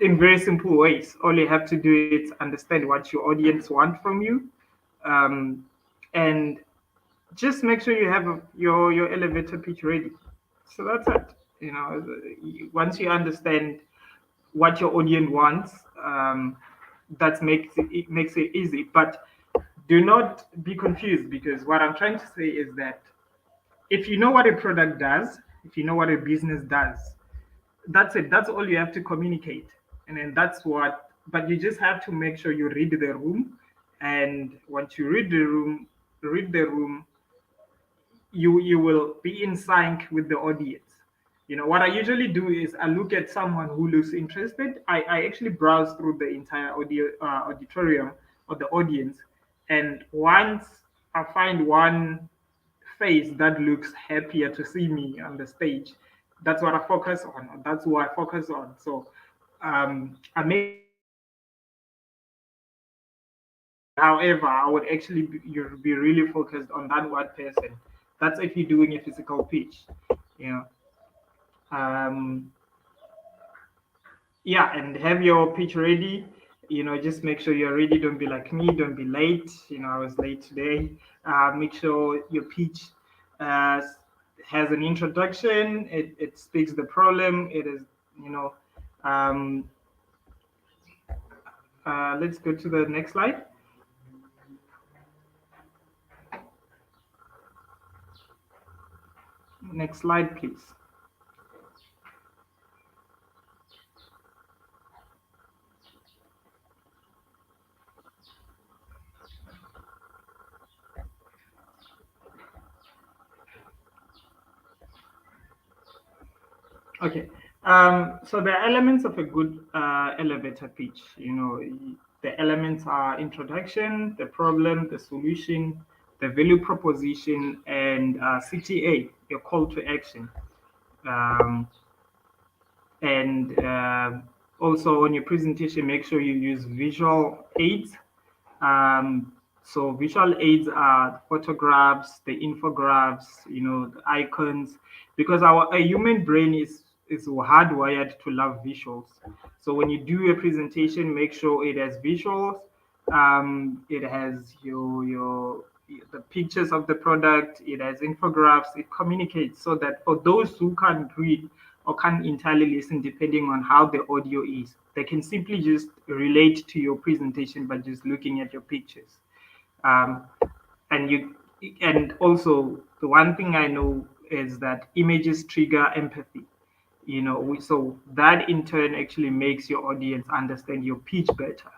[SPEAKER 3] In very simple ways. All you have to do is understand what your audience want from you, and just make sure you have your elevator pitch ready. So that's it. Once you understand what your audience wants, that makes it easy. But do not be confused, because what I'm trying to say is that if you know what a product does, if you know what a business does, that's it. That's all you have to communicate. And then but you just have to make sure you read the room. And once you read the room, you will be in sync with the audience. What I usually do is I look at someone who looks interested. I actually browse through the entire auditorium or the audience. And once I find one face that looks happier to see me on the stage, that's what I focus on. That's who I focus on. So I make however, I would actually you'll be really focused on that one person. That's if you're doing a physical pitch, you know. Um, yeah, and have your pitch ready. Just make sure you're ready. Don't be like me. Don't be late. I was late today. Make sure your pitch uh, has an introduction. It speaks the problem. It is, Um, let's go to the next slide. Next slide, please. Okay. So the elements of a good elevator pitch, the elements are introduction, the problem, the solution, the value proposition, and CTA, your call to action. Um, and also on your presentation, make sure you use visual aids. So visual aids are photographs, the infographics, the icons, because our a human brain is hardwired to love visuals. So when you do a presentation, make sure it has visuals. It has your the pictures of the product. It has infographics. It communicates so that for those who can't read or can't entirely listen, depending on how the audio is, they can simply just relate to your presentation by just looking at your pictures. Um, and you and also the one thing I know is that images trigger empathy. So that in turn actually makes your audience understand your pitch better.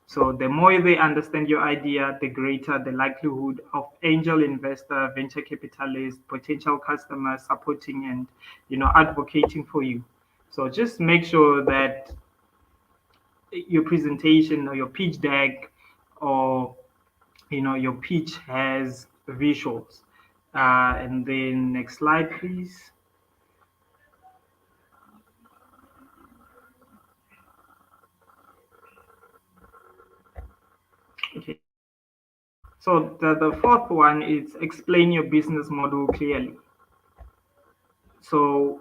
[SPEAKER 3] So the more they understand your idea, the greater the likelihood of angel investor, venture capitalist, potential customers supporting and advocating for you. So just make sure that your presentation or your pitch deck or your pitch has visuals. And then next slide, please. Okay. So the fourth one is explain your business model clearly. So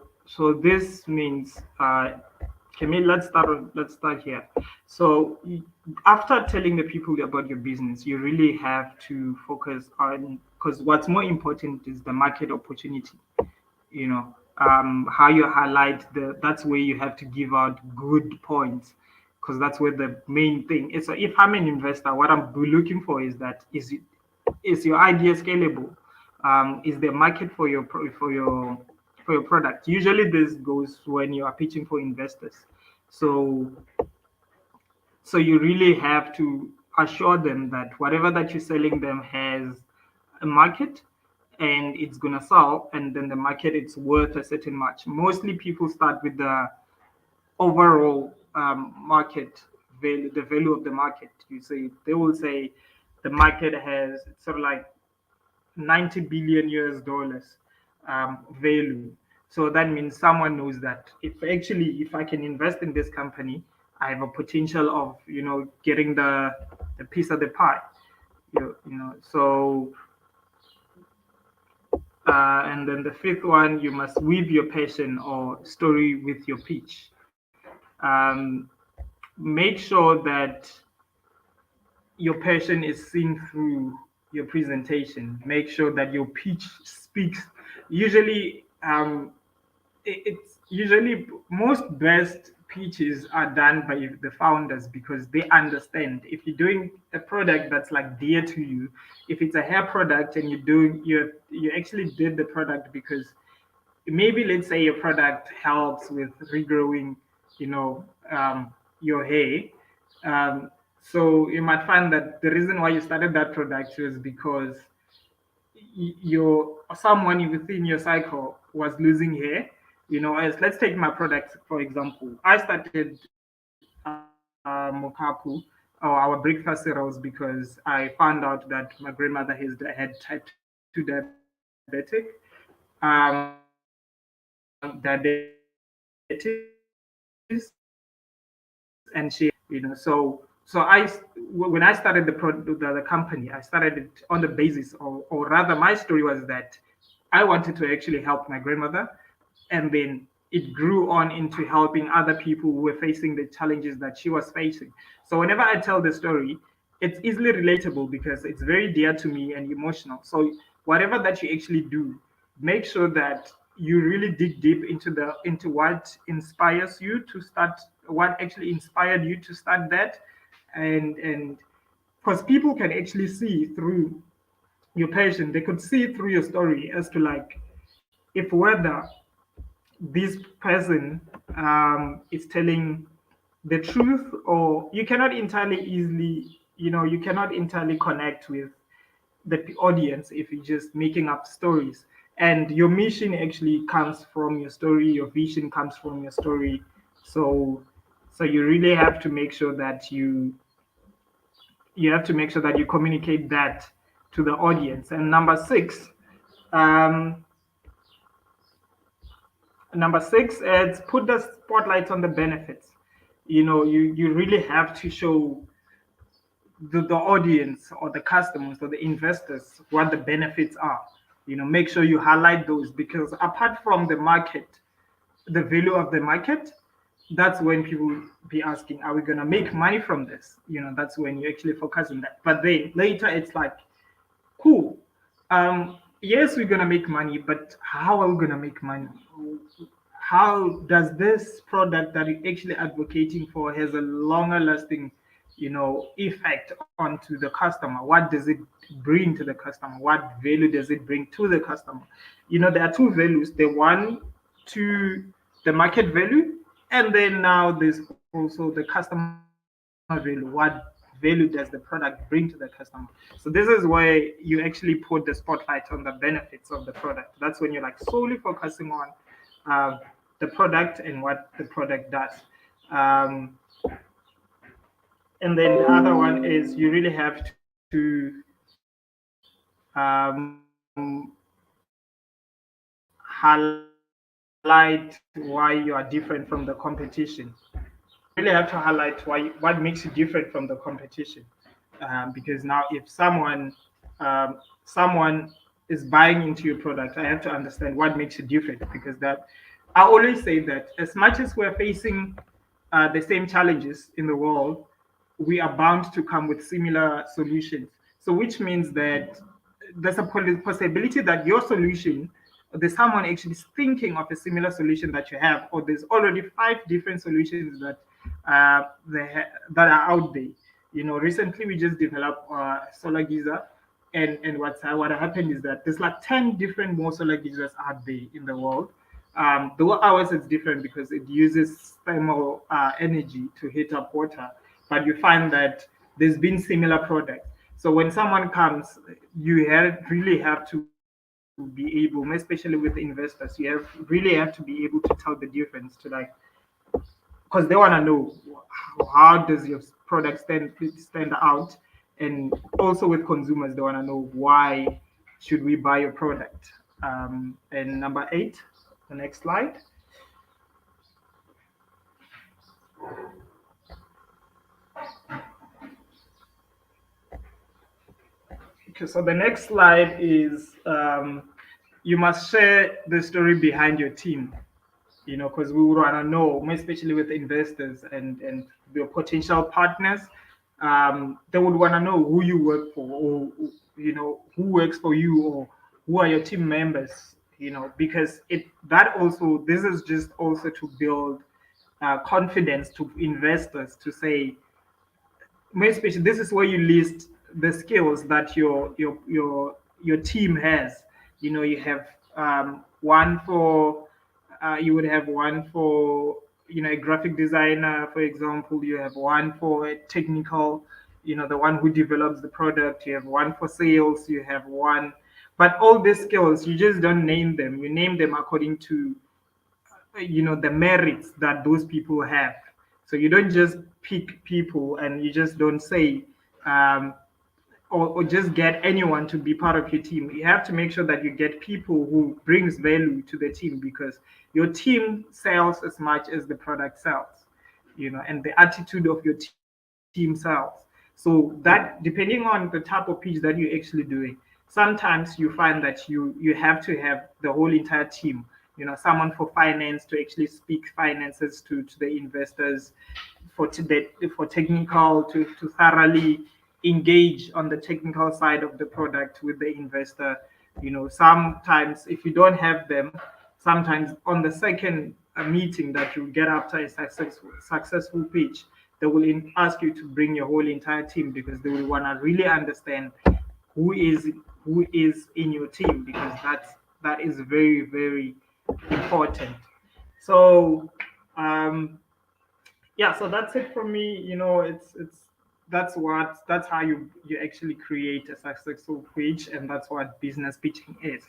[SPEAKER 3] this means Camille, let's start here. So after telling the people about your business, you really have to focus on, because what's more important is the market opportunity. How you highlight that's where you have to give out good points, because that's where the main thing is. So if I'm an investor, what I'm looking for is that is your idea scalable? Is the market for your product? Usually this goes when you are pitching for investors. So so you really have to assure them that whatever that you're selling them has a market and it's gonna sell, and then the market it's worth a certain much. Mostly people start with the overall market value, the value of the market. They will say the market has sort of like 90 billion US dollars value. So that means someone knows that if I can invest in this company, I have a potential of getting the piece of the pie. So and then the fifth one, you must weave your passion or story with your pitch. Um, Make sure that your passion is seen through your presentation. Make sure that your pitch speaks. Usually, it's usually most best pitches are done by the founders because they understand. If you're doing a product that's like dear to you, if it's a hair product and you actually did the product because maybe let's say your product helps with regrowing, you know, your hair. So you might find that the reason why you started that product was because your someone within your cycle was losing hair. As let's take my product for example. I started Mokapu or our breakfast cereals because I found out that my grandmother had type 2 diabetic, diabetes, and when I started the company, I started it on the basis, or rather, my story was that I wanted to actually help my grandmother, and then it grew on into helping other people who were facing the challenges that she was facing. So whenever I tell the story, it's easily relatable because it's very dear to me and emotional. So whatever that you actually do, make sure that you really dig deep into what inspires you to start, what actually inspired you to start that. And because people can actually see through your passion, they could see through your story as to like if whether this person is telling the truth, or you cannot entirely easily, you cannot entirely connect with the audience if you're just making up stories. And your mission actually comes from your story, your vision comes from your story. So so you really have to make sure that you communicate that to the audience. And um, number six is put the spotlight on the benefits. You really have to show the audience or the customers or the investors what the benefits are. Make sure you highlight those, because apart from the market, the value of the market, that's when people be asking, are we going to make money from this? That's when you actually focus on that. But then later it's like, cool, yes, we're going to make money, but how are we going to make money? How does this product that you're actually advocating for has a longer lasting effect onto the customer? What does it bring to the customer? What value does it bring to the customer? There are two values: the one to the market value, and then now there's also the customer value. What value does the product bring to the customer? So this is where you actually put the spotlight on the benefits of the product. That's when you're like solely focusing on um, the product and what the product does. um, and then the other one is you really have to highlight why you are different from the competition. You really have to highlight what makes you different from the competition. Because now if someone is buying into your product, I have to understand what makes you different. Because that, I always say that as much as we're facing the same challenges in the world, we are bound to come with similar solutions. So which means that there's a possibility that your solution, there's someone actually thinking of a similar solution that you have, or there's already five different solutions that that are out there. Recently we just developed solar geyser, and what happened is that there's like 10 different more solar geysers out there in the world. Though ours is different because it uses thermal energy to heat up water, but you find that there's been similar products. So when someone comes, really have to be able, especially with investors, really have to be able to tell the difference to, like, because they want to know how does your product stand out. And also with consumers, they want to know why should we buy your product. And number eight, the next slide. Okay, so the next slide is, you must share the story behind your team. Because we would want to know, especially with investors and your potential partners. They would want to know who you work for, or who works for you, or who are your team members. Because this is just also to build confidence to investors, to say, especially this is where you list the skills that your team has. You have one for you would have one for a graphic designer, for example. You have one for a technical, the one who develops the product. You have one for sales. You have one, but all these skills, you just don't name them. You name them according to the merits that those people have. So you don't just pick people and you just don't say, or just get anyone to be part of your team. You have to make sure that you get people who brings value to the team, because your team sells as much as the product sells, and the attitude of your team sells. So that, depending on the type of pitch that you're actually doing, sometimes you find that you have to have the whole entire team. Someone for finance to actually speak finances to the investors, for technical to thoroughly engage on the technical side of the product with the investor. Sometimes if you don't have them, sometimes on the second meeting that you get after a successful pitch, they will ask you to bring your whole entire team because they will want to really understand who is who is in your team, because that is very, very important. So yeah, so that's it for me. It's that's how you actually create a successful pitch, and that's what business pitching is.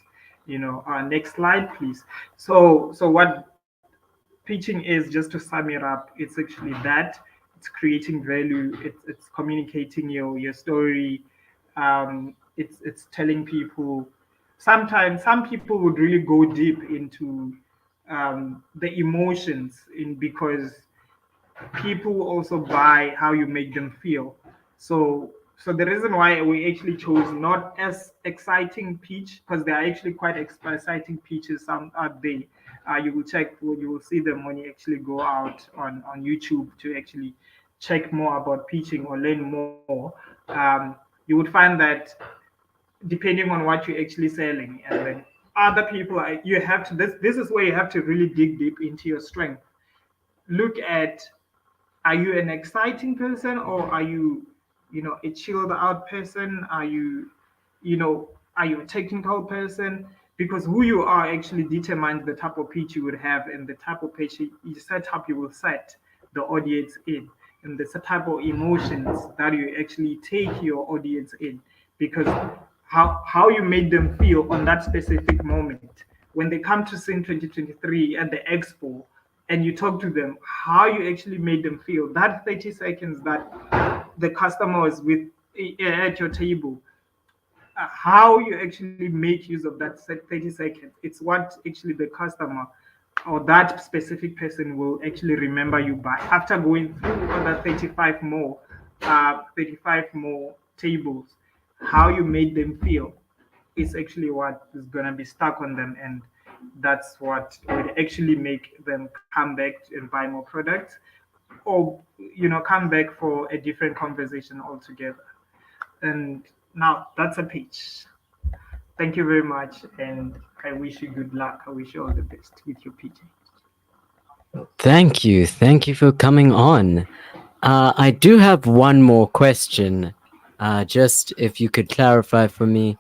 [SPEAKER 3] Next slide, please. So what pitching is, just to sum it up, it's actually that. It's creating value, it's communicating your story. It's telling people. Sometimes some people would really go deep into the emotions, in because people also buy how you make them feel. So the reason why we actually chose not as exciting pitch, because there are actually quite exciting pitches some out there. You will check, you will see them when you actually go out on YouTube to actually check more about pitching or learn more. You would find that depending on what you're actually selling, and then other people are, you have to this is where you have to really dig deep into your strength. Look at, are you an exciting person, or are you, a chilled out person? You know are you a technical person? Because who you are actually determines the type of pitch you would have, and the type of pitch you set up, you will set the audience in, and the type of emotions that you actually take your audience in. Because how you made them feel on that specific moment when they come to SEEN 2023 at the expo, and you talk to them, how you actually made them feel. That 30 seconds that the customer was with at your table, how you actually make use of that 30 seconds. It's what actually the customer or that specific person will actually remember you by, after going through other 35 more tables. How you made them feel is actually what is going to be stuck on them, and that's what would actually make them come back and buy more products, or come back for a different conversation altogether. And now that's a pitch. Thank you very much, and I wish you good luck. I wish you all the best with your pitching.
[SPEAKER 2] Thank you. Thank you for coming on. I do have one more question. Just if you could clarify for me.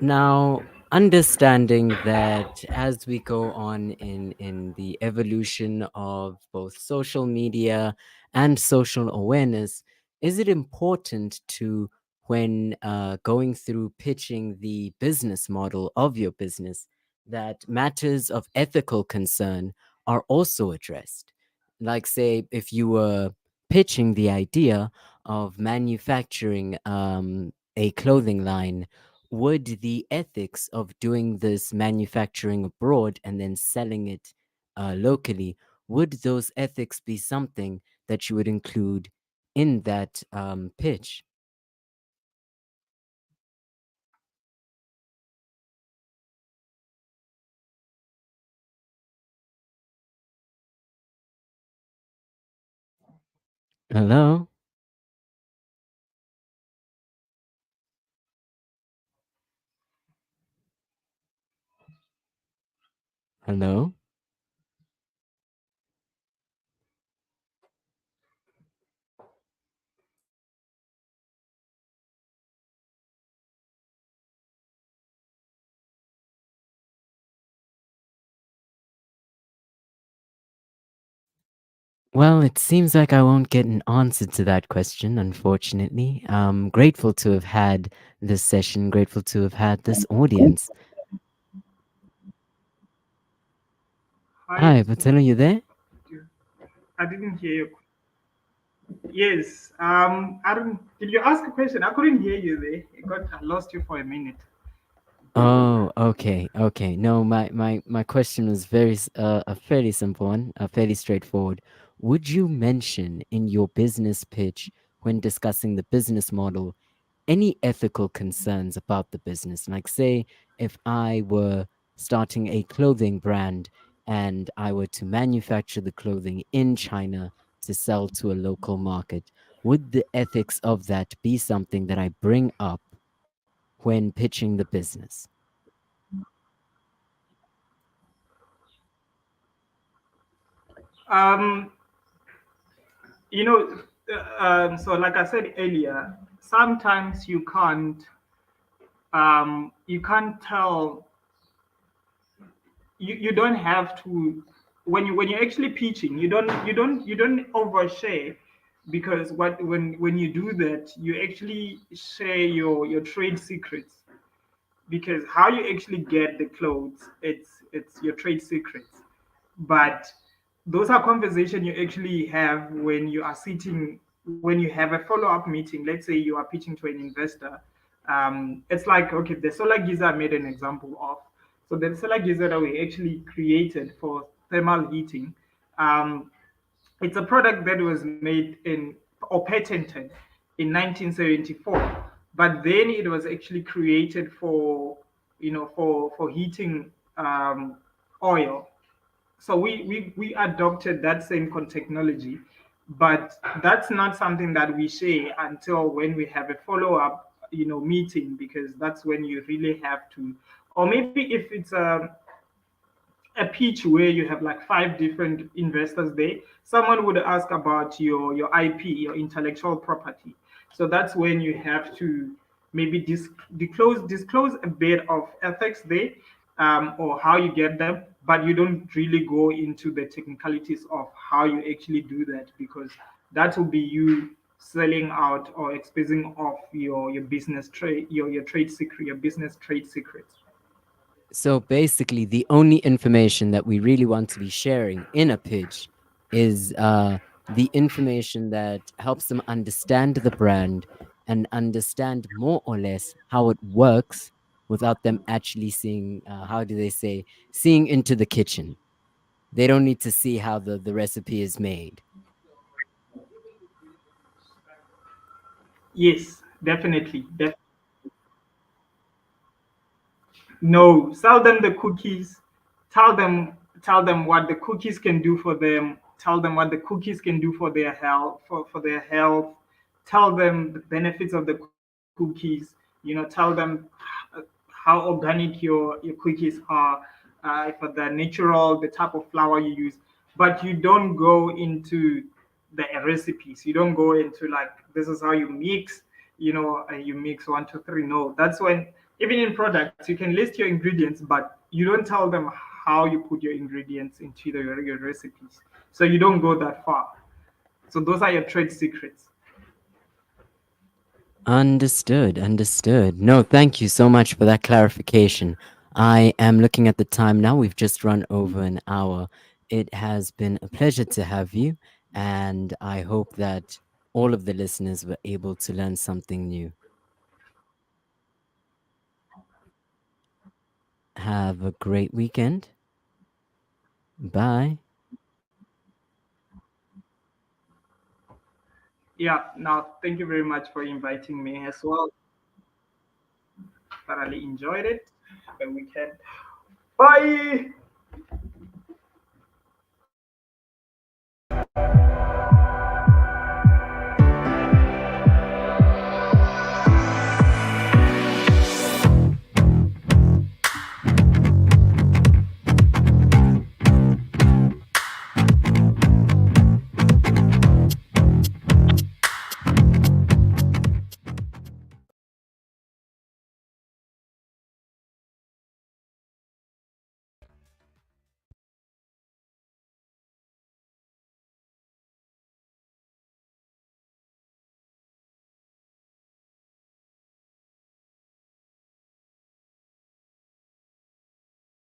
[SPEAKER 2] Now, understanding that as we go on in the evolution of both social media and social awareness, is it important to, when going through pitching the business model of your business, that matters of ethical concern are also addressed? Like, say, if you were pitching the idea of manufacturing a clothing line, would the ethics of doing this manufacturing abroad and then selling it locally, would those ethics be something that you would include in that pitch? Hello? Hello? Well, it seems like I won't get an answer to that question, unfortunately. I'm grateful to have had this session, grateful to have had this audience.
[SPEAKER 3] Hi,
[SPEAKER 2] Hi, Patella, you there?
[SPEAKER 3] I didn't hear you. Yes. I don't. Did you ask a question? I couldn't hear you there. I lost you for a minute.
[SPEAKER 2] Oh, okay, okay. No, my question was a fairly simple one, fairly straightforward. Would you mention in your business pitch, when discussing the business model, any ethical concerns about the business? Like, say, if I were starting a clothing brand and I were to manufacture the clothing in China to sell to a local market, would the ethics of that be something that I bring up when pitching the business?
[SPEAKER 3] Um, you know, so like I said earlier, sometimes you can't tell, you don't have to, when you're actually pitching, you don't overshare, because when you do that, you actually share your trade secrets, because how you actually get the clothes, it's your trade secrets. But those are conversation you actually have when you are sitting, when you have a follow-up meeting. Let's say you are pitching to an investor. It's like, okay, the solar geyser I made an example of. So the solar geyser that we actually created for thermal heating, um, it's a product that was made in, or patented in 1974, but then it was actually created for, for heating oil. So we adopted that same technology, but that's not something that we share until when we have a follow-up, meeting, because that's when you really have to. Or maybe if it's a pitch where you have like five different investors there, someone would ask about your IP, your intellectual property. So that's when you have to maybe disclose a bit of ethics there, or how you get them, but you don't really go into the technicalities of how you actually do that, because that will be you selling out or exposing of your business trade, your trade secret, your business trade secrets.
[SPEAKER 2] So basically, the only information that we really want to be sharing in a pitch is the information that helps them understand the brand and understand more or less how it works without them actually seeing, how do they say, seeing into the kitchen. They don't need to see how the recipe is made.
[SPEAKER 3] Yes, definitely. No, sell them the cookies. Tell them tell them what the cookies can do for them. Tell them what the cookies can do for their health, for their health. Tell them the benefits of the cookies. Tell them how organic your cookies are, for the natural, the type of flour you use. But you don't go into the recipes. You don't go into like, this is how you mix, you mix one, two, three. No, that's when, even in products, you can list your ingredients, but you don't tell them how you put your ingredients into your recipes. So you don't go that far. So those are your trade secrets.
[SPEAKER 2] Understood, understood. No, thank you so much for that clarification. I am looking at the time now. We've just run over an hour. It has been a pleasure to have you, and I hope that all of the listeners were able to learn something new. Have a great weekend. Bye.
[SPEAKER 3] Yeah, now thank you very much for inviting me as well. Thoroughly enjoyed it. Have a weekend. Bye.